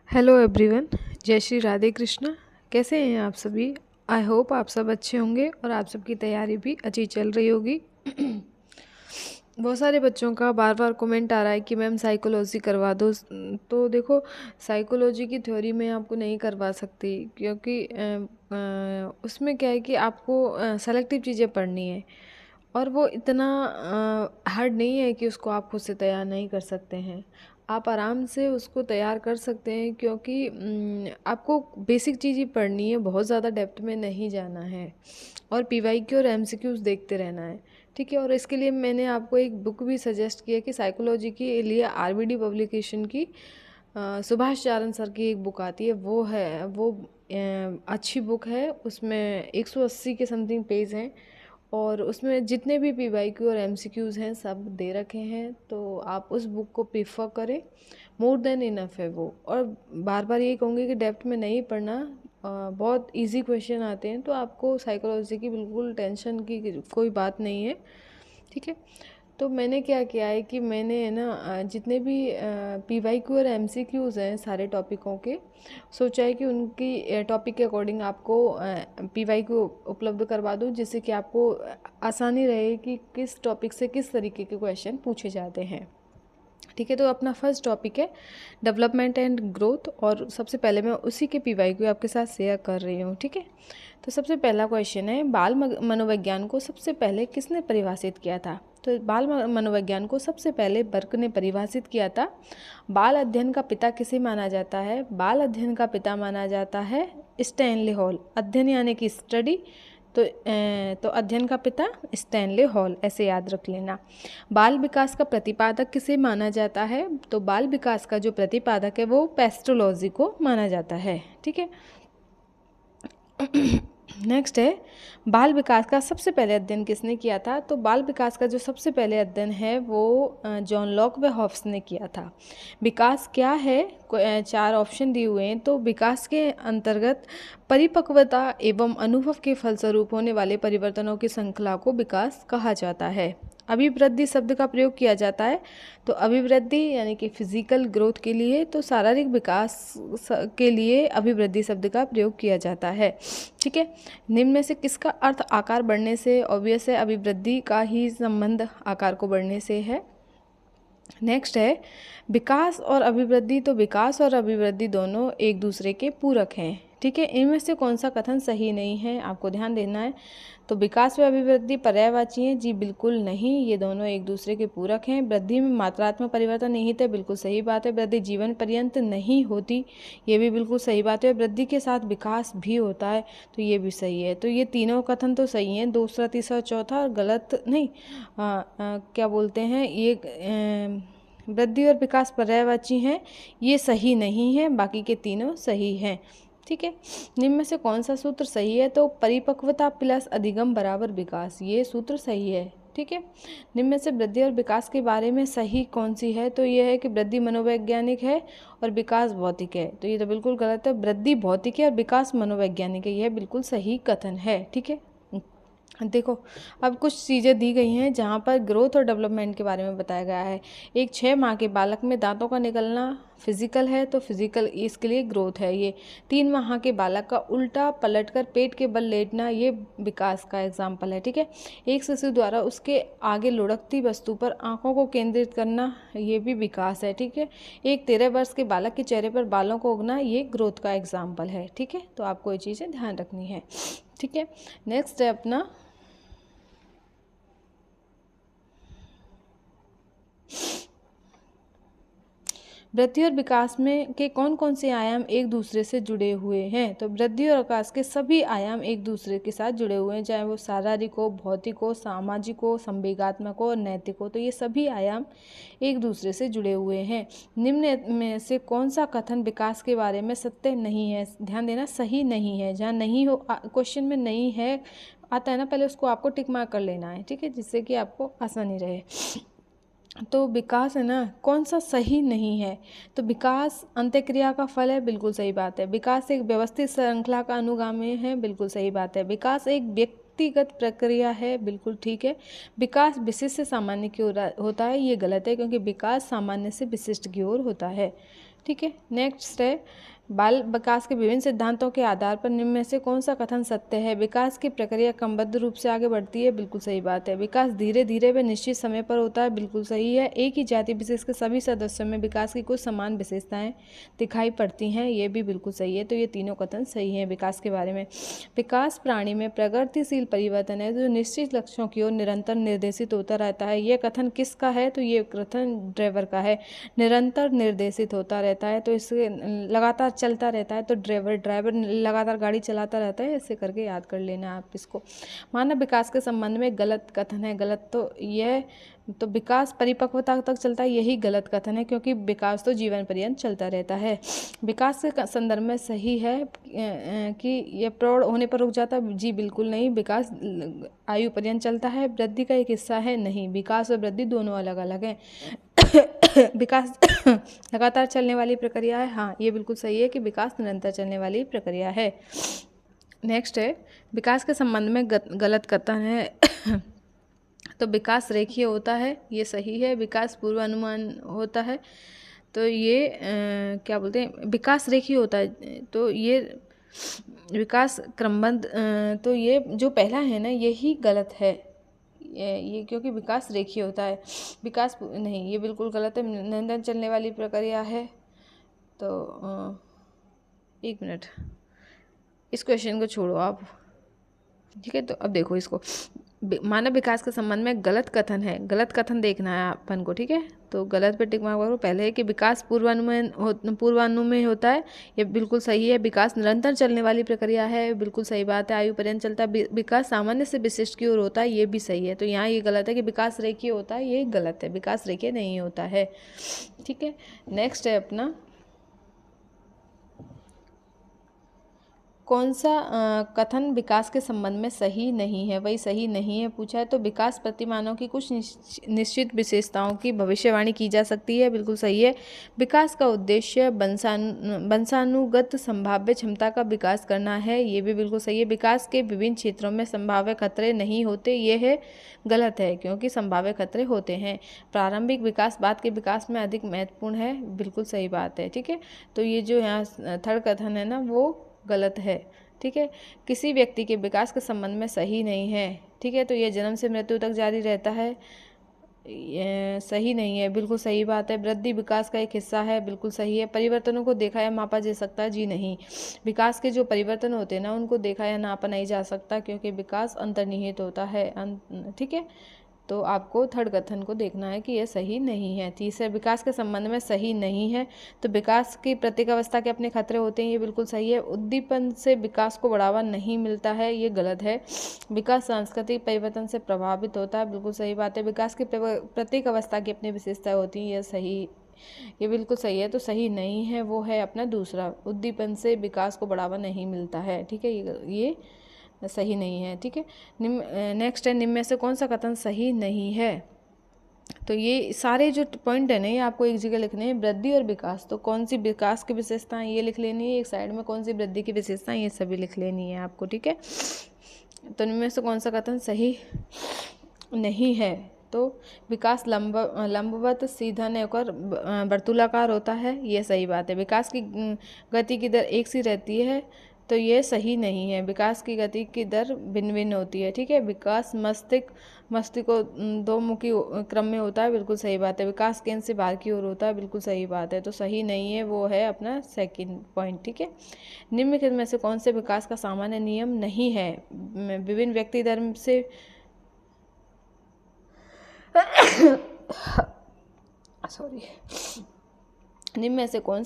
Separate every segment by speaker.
Speaker 1: Hello everyone. जय श्री राधे कृष्णा। कैसे हैं आप सभी? आई होप आप सब अच्छे होंगे और आप सबकी तैयारी भी अच्छी चल रही होगी। बहुत सारे बच्चों का बार बार कमेंट आ रहा है कि मैम साइकोलॉजी करवा दो। तो देखो, साइकोलॉजी की थ्योरी में आपको नहीं करवा सकती, क्योंकि उसमें क्या है कि आपको सेलेक्टिव चीज़ें पढ़नी है और वो इतना हार्ड नहीं है कि उसको आप खुद से तैयार नहीं कर सकते हैं। आप आराम से उसको तैयार कर सकते हैं, क्योंकि आपको बेसिक चीज़ ही पढ़नी है, बहुत ज़्यादा डेप्थ में नहीं जाना है और पीवाईक्यू और एमसीक्यूज देखते रहना है। ठीक है। और इसके लिए मैंने आपको एक बुक भी सजेस्ट किया कि साइकोलॉजी के लिए आरबीडी पब्लिकेशन की सुभाष चारण सर की एक बुक आती है, वो अच्छी बुक है। उसमें 180 के समथिंग पेज हैं और उसमें जितने भी पीवाईक्यू और एमसीक्यूज़ हैं सब दे रखे हैं। तो आप उस बुक को प्रीफर करें, मोर देन इनफ है वो। और बार बार ये कहूँगी कि डेप्थ में नहीं पढ़ना, बहुत इजी क्वेश्चन आते हैं, तो आपको साइकोलॉजी की बिल्कुल टेंशन की कोई बात नहीं है। ठीक है। तो मैंने क्या किया है कि मैंने है ना जितने भी पीवाईक्यू और एमसीक्यूज़ हैं सारे टॉपिकों के, सोचा है कि उनकी टॉपिक के अकॉर्डिंग आपको पीवाईक्यू उपलब्ध करवा दूँ, जिससे कि आपको आसानी रहे कि किस टॉपिक से किस तरीके के क्वेश्चन पूछे जाते हैं। ठीक है। तो अपना फर्स्ट टॉपिक है डेवलपमेंट एंड ग्रोथ, और सबसे पहले मैं उसी के पीवाईक्यू आपके साथ शेयर कर रही हूँ। ठीक है। तो सबसे पहला क्वेश्चन है, बाल मनोविज्ञान को सबसे पहले किसने परिभाषित किया था? तो बाल मनोविज्ञान को सबसे पहले बर्क ने परिभाषित किया था। बाल अध्ययन का पिता किसे माना जाता है? बाल अध्ययन का पिता माना जाता है स्टैनली हॉल। अध्ययन यानी कि स्टडी, तो अध्ययन का पिता स्टैनली हॉल, ऐसे याद रख लेना। बाल विकास का प्रतिपादक किसे माना जाता है? तो बाल विकास का जो प्रतिपादक है वो पेस्टोलॉजी को माना जाता है। ठीक है। नेक्स्ट है, बाल विकास का सबसे पहले अध्ययन किसने किया था? तो बाल विकास का जो सबसे पहले अध्ययन है वो जॉन लॉक व हॉब्स ने किया था। विकास क्या है? 4 ऑप्शन दिए हुए हैं। तो विकास के अंतर्गत परिपक्वता एवं अनुभव के फलस्वरूप होने वाले परिवर्तनों की श्रृंखला को विकास कहा जाता है। अभिवृद्धि शब्द का प्रयोग किया जाता है। तो अभिवृद्धि यानी कि फिजिकल ग्रोथ के लिए, तो शारीरिक विकास के लिए अभिवृद्धि शब्द का प्रयोग किया जाता है। ठीक है। निम्न में से किसका अर्थ आकार बढ़ने से? ऑब्वियस है, अभिवृद्धि का ही संबंध आकार को बढ़ने से है। नेक्स्ट है विकास और अभिवृद्धि। तो विकास और अभिवृद्धि दोनों एक दूसरे के पूरक हैं। ठीक है। इनमें से कौन सा कथन सही नहीं है, आपको ध्यान देना है। तो विकास व अभिवृद्धि पर्यायवाची हैं? जी बिल्कुल नहीं, ये दोनों एक दूसरे के पूरक हैं। वृद्धि में मात्रात्मक परिवर्तन निहित है? बिल्कुल सही बात है। वृद्धि जीवन पर्यंत नहीं होती, ये भी बिल्कुल सही बात है। वृद्धि के साथ विकास भी होता है, तो ये भी सही है। तो ये तीनों कथन तो सही हैं, दूसरा तीसरा चौथा, और गलत नहीं। क्या बोलते हैं ये, वृद्धि और विकास पर्यायवाची हैं, ये सही नहीं है, बाकी के तीनों सही हैं। ठीक है। निम्न में से कौन सा सूत्र सही है? तो परिपक्वता प्लस अधिगम बराबर विकास, ये सूत्र सही है। ठीक है। निम्न में से वृद्धि और विकास के बारे में सही कौन सी है? तो ये है कि वृद्धि मनोवैज्ञानिक है और विकास भौतिक है, तो ये तो बिल्कुल गलत है। वृद्धि भौतिक है और विकास मनोवैज्ञानिक है, यह बिल्कुल सही कथन है। ठीक है। देखो, अब कुछ चीज़ें दी गई हैं जहाँ पर ग्रोथ और डेवलपमेंट के बारे में बताया गया है। एक 6 माह के बालक में दांतों का निकलना फिजिकल है, तो फिजिकल इसके लिए ग्रोथ है। ये 3 माह के बालक का उल्टा पलटकर पेट के बल लेटना, ये विकास का एग्जाम्पल है। ठीक है। एक शिशु द्वारा उसके आगे लुढ़कती वस्तु पर आंखों को केंद्रित करना, ये भी विकास है। ठीक है। एक 13 वर्ष के बालक के चेहरे पर बालों को उगना, ये ग्रोथ का एग्जाम्पल है। ठीक है। तो आपको ये चीज़ें ध्यान रखनी है। ठीक है। नेक्स्ट है अपना वृद्धि और विकास में के कौन कौन से आयाम एक दूसरे से जुड़े हुए हैं? तो वृद्धि और विकास के सभी आयाम एक दूसरे के साथ जुड़े हुए हैं, चाहे वो शारीरिक हो, भौतिक हो, सामाजिक हो, संवेगात्मक हो और नैतिक हो, तो ये सभी आयाम एक दूसरे से जुड़े हुए हैं। निम्न में से कौन सा कथन विकास के बारे में सत्य नहीं है? ध्यान देना, सही नहीं है। जहाँ नहीं हो, क्वेश्चन में नहीं है आता है ना, पहले उसको आपको टिक मार्क कर लेना है। ठीक है, जिससे कि आपको आसानी रहे। तो विकास है ना, कौन सा सही नहीं है? तो विकास अंत्यक्रिया का फल है, बिल्कुल सही बात है। विकास एक व्यवस्थित श्रृंखला का अनुगामी है, बिल्कुल सही बात है। विकास एक व्यक्तिगत प्रक्रिया है, बिल्कुल ठीक है। विकास विशिष्ट से सामान्य की ओर होता है, ये गलत है, क्योंकि विकास सामान्य से विशिष्ट की ओर होता है। ठीक है। नेक्स्ट है बाल विकास के विभिन्न सिद्धांतों के आधार पर निम्न में से कौन सा कथन सत्य है? विकास की प्रक्रिया क्रमबद्ध रूप से आगे बढ़ती है, बिल्कुल सही बात है। विकास धीरे धीरे व निश्चित समय पर होता है, बिल्कुल सही है। एक ही जाति विशेष के सभी सदस्यों में विकास की कुछ समान विशेषताएं दिखाई पड़ती हैं, ये भी बिल्कुल सही है। तो ये तीनों कथन सही हैं विकास के बारे में। विकास प्राणी में प्रगतिशील परिवर्तन है जो निश्चित लक्ष्यों की ओर निरंतर निर्देशित होता रहता है। ये कथन किसका है? तो ये कथन ड्राइवर का है। निरंतर निर्देशित होता रहता है तो इससे लगातार चलता रहता है, तो ड्राइवर लगातार गाड़ी चलाता रहता है, ऐसे करके याद कर लेना आप इसको। मानव विकास के संबंध में गलत कथन है। गलत तो यह तो विकास परिपक्वता तक चलता है, यही गलत कथन है, क्योंकि विकास तो जीवन पर्यंत चलता रहता है। विकास के संदर्भ में सही है कि यह प्रौढ़ होने पर रुक जाता है, जी बिल्कुल नहीं। विकास आयु पर्यंत चलता है। वृद्धि का एक हिस्सा है, नहीं। विकास और वृद्धि दोनों अलग अलग हैं। विकास लगातार चलने वाली प्रक्रिया है, हाँ ये बिल्कुल सही है कि विकास निरंतर चलने वाली प्रक्रिया है। नेक्स्ट है विकास के संबंध में गलत कथन है। तो विकास रेखीय होता है, ये सही है। विकास पूर्वानुमान होता है, तो ये क्या बोलते हैं, विकास रेखीय होता है, तो ये विकास क्रमबद्ध, तो ये जो पहला है ना यही गलत है। ये क्योंकि विकास रेखीय होता है, विकास नहीं, ये बिल्कुल गलत है। निरंतर चलने वाली प्रक्रिया है। तो एक मिनट, इस क्वेश्चन को छोड़ो आप, ठीक है। तो अब देखो इसको, मानव विकास के संबंध में गलत कथन है। गलत कथन देखना है अपन को, ठीक है। तो गलत पे टिक मार्क करो। पहले है कि विकास पूर्वानुमेय होता है, ये बिल्कुल सही है। विकास निरंतर चलने वाली प्रक्रिया है, बिल्कुल सही बात है। आयु पर्यंत चलता है। विकास सामान्य से विशिष्ट की ओर होता है, ये भी सही है। तो यहाँ ये गलत है कि विकास रेखीय होता है, ये गलत है। विकास रेखीय नहीं होता है, ठीक है। नेक्स्ट है अपना, कौन सा कथन विकास के संबंध में सही नहीं है? वही सही नहीं है पूछा है। तो विकास प्रतिमानों की कुछ निश्चित विशेषताओं की भविष्यवाणी की जा सकती है, बिल्कुल सही है। विकास का उद्देश्य वंशानुगत संभाव्य क्षमता का विकास करना है, ये भी बिल्कुल सही है। विकास के विभिन्न क्षेत्रों में संभाव्य खतरे नहीं होते, ये है गलत है, क्योंकि संभाव्य खतरे होते हैं। प्रारंभिक विकास बाद के विकास में अधिक महत्वपूर्ण है, बिल्कुल सही बात है, ठीक है। तो ये जो यहाँ थर्ड कथन है ना वो गलत है, ठीक है। किसी व्यक्ति के विकास के संबंध में सही नहीं है, ठीक है। तो ये जन्म से मृत्यु तक जारी रहता है, ये सही नहीं है, बिल्कुल सही बात है। वृद्धि विकास का एक हिस्सा है, बिल्कुल सही है। परिवर्तनों को देखा या मापा जा सकता है, जी नहीं। विकास के जो परिवर्तन होते हैं ना उनको देखा या नापा नहीं जा सकता, क्योंकि विकास अंतर्निहित होता है, ठीक है। तो आपको थर्ड कथन को देखना है कि यह सही नहीं है। तीसरे, विकास के संबंध में सही नहीं है। तो विकास की प्रत्येक अवस्था के अपने खतरे होते हैं, ये बिल्कुल सही है। उद्दीपन से विकास को बढ़ावा नहीं मिलता है, ये गलत है। विकास सांस्कृतिक परिवर्तन से प्रभावित होता है, बिल्कुल सही बात है। विकास की प्रत्येक अवस्था की अपनी विशेषताएं होती हैं, यह सही, ये बिल्कुल सही है। तो सही नहीं है वो है अपना दूसरा, उद्दीपन से विकास को बढ़ावा नहीं मिलता है, ठीक है। ये सही नहीं है, ठीक है। नेक्स्ट है, निम्न में से कौन सा कथन सही नहीं है? तो ये सारे जो पॉइंट है ना ये आपको एक जगह लिखने हैं, वृद्धि और विकास। तो कौन सी विकास की विशेषताएं ये लिख लेनी है, एक साइड में कौन सी वृद्धि की विशेषताएं ये सभी लिख लेनी है आपको, ठीक है। तो इनमें से कौन सा कथन सही नहीं है? तो विकास लंबवत सीधा न होकर वर्तुलाकार होता है, ये सही बात है। विकास की गति की दर एक सी रहती है, तो ये सही नहीं है। विकास की गति की दर भिन्न भिन्न होती है, ठीक है। विकास मस्तिष्क दो मुखी क्रम में होता है, बिल्कुल सही बात है। विकास केंद्र से बाहर की ओर होता है, बिल्कुल सही बात है। तो सही नहीं है वो है अपना सेकंड पॉइंट, ठीक है। निम्नलिखित में से कौन से विकास का सामान्य नियम नहीं है? विभिन्न व्यक्ति धर्म से सॉरी, निम्न में से कौन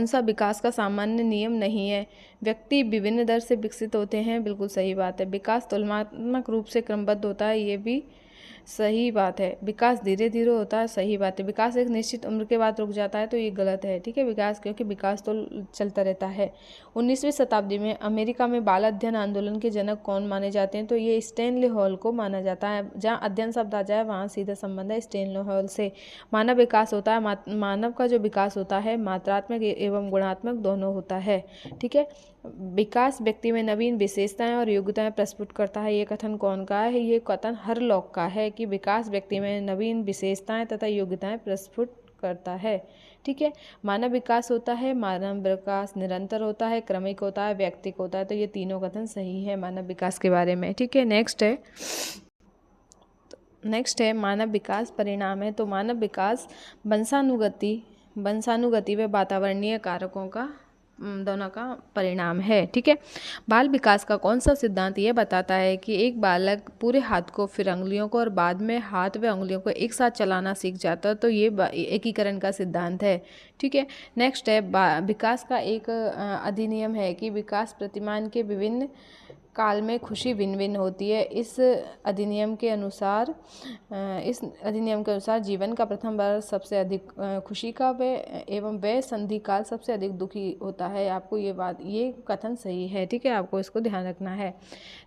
Speaker 1: सा विकास का सामान्य नियम नहीं है? व्यक्ति विभिन्न दर से विकसित होते हैं, बिल्कुल सही बात है। विकास तुलनात्मक रूप से क्रमबद्ध होता है, ये भी सही बात है। विकास धीरे धीरे होता है, सही बात है। विकास एक निश्चित उम्र के बाद रुक जाता है, तो ये गलत है, ठीक है। विकास क्योंकि विकास तो चलता रहता है। 19वीं शताब्दी में अमेरिका में बाल अध्ययन आंदोलन के जनक कौन माने जाते हैं? तो ये स्टैनली हॉल को माना जाता है। जहाँ अध्ययन शब्द आ जाए वहाँ सीधा संबंध है स्टैनली हॉल से। मानव विकास होता है, मानव का जो विकास होता है मात्रात्मक एवं गुणात्मक दोनों होता है, ठीक है। विकास व्यक्ति में नवीन विशेषताएं और योग्यताएं प्रस्फुट करता है, ये कथन कौन का है? ये कथन हरलॉक का है कि विकास व्यक्ति में नवीन विशेषताएं तथा योग्यताएं प्रस्फुट करता है, ठीक है। मानव विकास होता है, मानव विकास निरंतर होता है, क्रमिक होता है, व्यक्तिक होता है। तो ये तीनों कथन सही है मानव विकास के बारे में। ठीक है। नेक्स्ट है मानव विकास परिणाम है। तो मानव विकास वंशानुगति व वातावरणीय कारकों का दोनों का परिणाम है। ठीक है। बाल विकास का कौन सा सिद्धांत ये बताता है कि एक बालक पूरे हाथ को, फिर उंगलियों को और बाद में हाथ व उंगलियों को एक साथ चलाना सीख जाता है। तो ये एकीकरण का सिद्धांत है। ठीक है। नेक्स्ट है विकास का एक अधिनियम है कि विकास प्रतिमान के विभिन्न काल में खुशी भिन्न भिन्न होती है। इस अधिनियम के अनुसार जीवन का प्रथम वर्ष सबसे अधिक खुशी का एवं वह संधि काल सबसे अधिक दुखी होता है। आपको ये कथन सही है। ठीक है। आपको इसको ध्यान रखना है।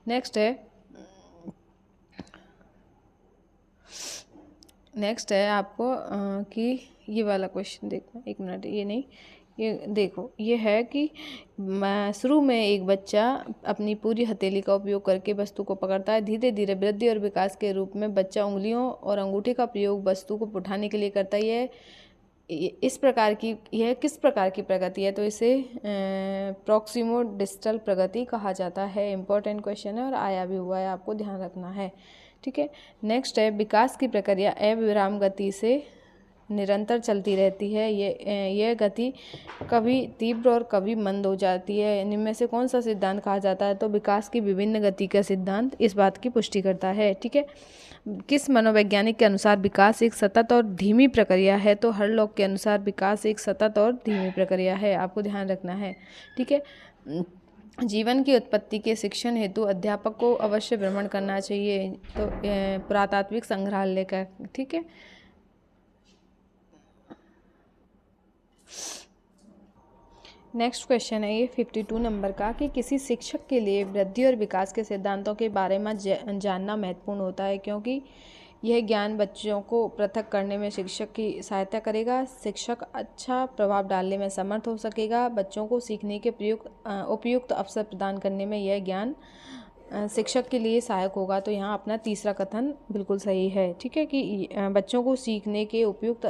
Speaker 1: नेक्स्ट है आपको कि ये वाला क्वेश्चन देखना, एक मिनट, ये नहीं, ये देखो, ये है कि शुरू में एक बच्चा अपनी पूरी हथेली का उपयोग करके वस्तु को पकड़ता है। धीरे धीरे वृद्धि और विकास के रूप में बच्चा उंगलियों और अंगूठे का प्रयोग वस्तु को उठाने के लिए करता है। यह किस प्रकार की प्रगति है? तो इसे प्रॉक्सिमो डिस्टल प्रगति कहा जाता है। इंपॉर्टेंट क्वेश्चन है और आया भी हुआ है, आपको ध्यान रखना है। ठीक है। नेक्स्ट है विकास की प्रक्रिया अविराम गति से निरंतर चलती रहती है। यह गति कभी तीव्र और कभी मंद हो जाती है। इनमें से कौन सा सिद्धांत कहा जाता है? तो विकास की विभिन्न गति का सिद्धांत इस बात की पुष्टि करता है। ठीक है। किस मनोवैज्ञानिक के अनुसार विकास एक सतत और धीमी प्रक्रिया है? तो हरलॉक के अनुसार विकास एक सतत और धीमी प्रक्रिया है। आपको ध्यान रखना है। ठीक है। जीवन की उत्पत्ति के शिक्षण हेतु अध्यापक को अवश्य भ्रमण करना चाहिए। तो पुरातात्विक संग्रहालय का। ठीक है। नेक्स्ट क्वेश्चन है ये 52 नंबर का कि किसी शिक्षक के लिए वृद्धि और विकास के सिद्धांतों के बारे में जानना महत्वपूर्ण होता है, क्योंकि यह ज्ञान बच्चों को पृथक करने में शिक्षक की सहायता करेगा। शिक्षक अच्छा प्रभाव डालने में समर्थ हो सकेगा। बच्चों को सीखने के उपयुक्त अवसर प्रदान करने में यह ज्ञान शिक्षक के लिए सहायक होगा। तो यहाँ अपना तीसरा कथन बिल्कुल सही है। ठीक है, कि बच्चों को सीखने के उपयुक्त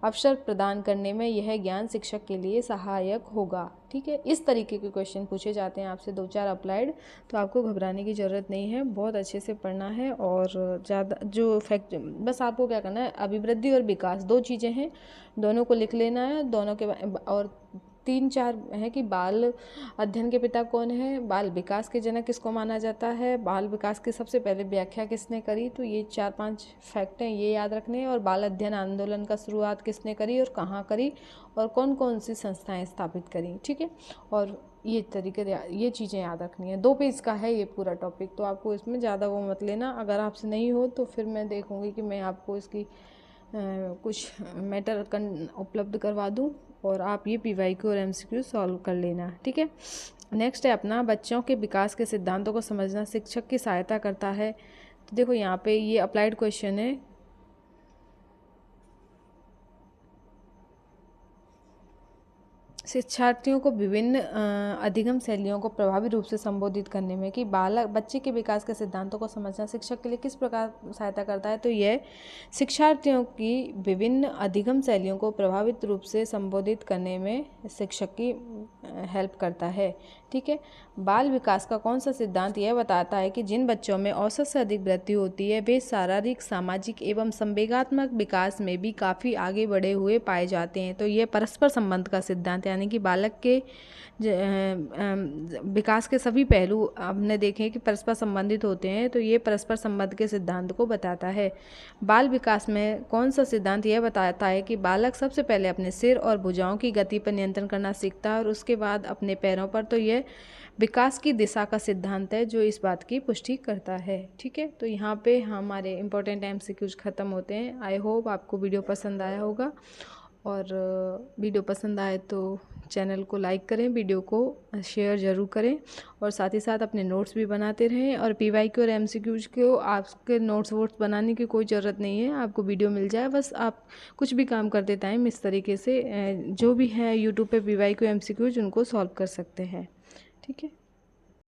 Speaker 1: अवसर प्रदान करने में यह ज्ञान शिक्षक के लिए सहायक होगा। ठीक है। इस तरीके के क्वेश्चन पूछे जाते हैं आपसे 2-4 अप्लाइड, तो आपको घबराने की ज़रूरत नहीं है, बहुत अच्छे से पढ़ना है। और ज़्यादा जो फैक्ट, बस आपको क्या करना है, अभिवृद्धि और विकास 2 चीज़ें हैं, दोनों को लिख लेना है। दोनों के और 3-4 है कि बाल अध्ययन के पिता कौन है, बाल विकास के जनक किसको माना जाता है, बाल विकास की सबसे पहले व्याख्या किसने करी। तो ये 4-5 फैक्ट हैं, ये याद रखने हैं। और बाल अध्ययन आंदोलन का शुरुआत किसने करी और कहाँ करी और कौन कौन सी संस्थाएं स्थापित करी। ठीक है। और ये चीज़ें याद रखनी है। 2 पेज का है ये पूरा टॉपिक, तो आपको इसमें ज़्यादा वो मत लेना। अगर आपसे नहीं हो तो फिर मैं देखूँगी कि मैं आपको इसकी कुछ मैटर उपलब्ध करवा दूं और आप ये PYQ और MCQ सॉल्व कर लेना। ठीक है। नेक्स्ट है अपना बच्चों के विकास के सिद्धांतों को समझना शिक्षक की सहायता करता है। तो देखो यहाँ पे ये अप्लाइड क्वेश्चन है। शिक्षार्थियों को विभिन्न अधिगम शैलियों को प्रभावी रूप से संबोधित करने में कि बच्चे के विकास के सिद्धांतों को समझना शिक्षक के लिए किस प्रकार सहायता करता है। तो यह शिक्षार्थियों की विभिन्न अधिगम शैलियों को प्रभावित रूप से संबोधित करने में शिक्षक की हेल्प करता है। ठीक है। बाल विकास का कौन सा सिद्धांत यह बताता है कि जिन बच्चों में औसत से अधिक वृद्धि होती है वे शारीरिक, सामाजिक एवं संवेगात्मक विकास में भी काफ़ी आगे बढ़े हुए पाए जाते हैं। तो यह परस्पर संबंध का सिद्धांत, यानी कि बालक के विकास के सभी पहलू हमने देखे कि परस्पर संबंधित होते हैं। तो ये परस्पर संबंध के सिद्धांत को बताता है। बाल विकास में कौन सा सिद्धांत यह बताता है कि बालक सबसे पहले अपने सिर और भुजाओं की गति पर नियंत्रण करना सीखता है और उसके बाद अपने पैरों पर। तो यह विकास की दिशा का सिद्धांत है जो इस बात की पुष्टि करता है। ठीक है। तो यहाँ पे हमारे इम्पोर्टेंट MCQs ख़त्म होते हैं। आई होप आपको वीडियो पसंद आया होगा, और वीडियो पसंद आए तो चैनल को लाइक करें, वीडियो को शेयर ज़रूर करें, और साथ ही साथ अपने नोट्स भी बनाते रहें। और PYQ और MCQs को आपके नोट्स वोट्स बनाने की कोई ज़रूरत नहीं है, आपको वीडियो मिल जाए, बस आप कुछ भी काम करते टाइम इस तरीके से जो भी है YouTube पे PYQ MCQs उनको सॉल्व कर सकते हैं। ठीक है।